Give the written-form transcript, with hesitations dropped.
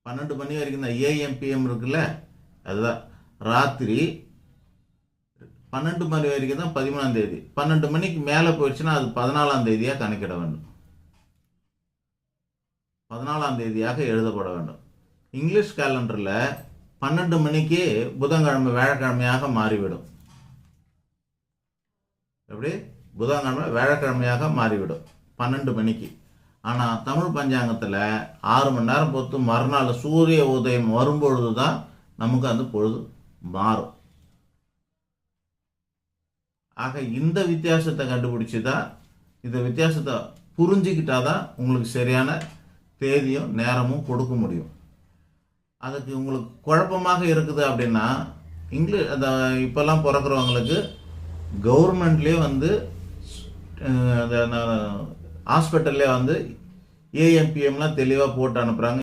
12 மணி வரைக்கும் தான் ஏஎம்பிஎம் இருக்குல்ல, அதுதான். ராத்திரி 12 மணி வரைக்கும் தான் 13ஆம் தேதி. 12 மணிக்கு மேலே போயிடுச்சுன்னா அது 14ஆம் தேதியாக கணக்கிட வேண்டும். 14ஆம் தேதியாக எழுதப்பட வேண்டும். இங்கிலீஷ் கேலண்டரில் 12 மணிக்கு புதன்கிழமை வியாழக்கிழமையாக மாறிவிடும். எப்படி? புதன்கிழமை வியாழக்கிழமையாக மாறிவிடும் 12 மணிக்கு. ஆனால் தமிழ் பஞ்சாங்கத்தில் 6 மணி நேரம் பொறுத்து மறுநாள் சூரிய உதயம் வரும்பொழுது தான் நமக்கு அந்த பொழுது மாறும். ஆக இந்த வித்தியாசத்தை கண்டுபிடிச்சி தான், இந்த வித்தியாசத்தை புரிஞ்சுக்கிட்டா தான் உங்களுக்கு சரியான தேதியும் நேரமும் கொடுக்க முடியும். அதுக்கு உங்களுக்கு குழப்பமாக இருக்குது அப்படின்னா, இங்கிலீஷ் அந்த இப்போல்லாம் பிறக்கிறவங்களுக்கு கவர்மெண்ட்லேயே வந்து ஹாஸ்பிட்டல்லே வந்து ஏஎம்பிஎம்லாம் தெளிவாக போட்டு அனுப்புகிறாங்க.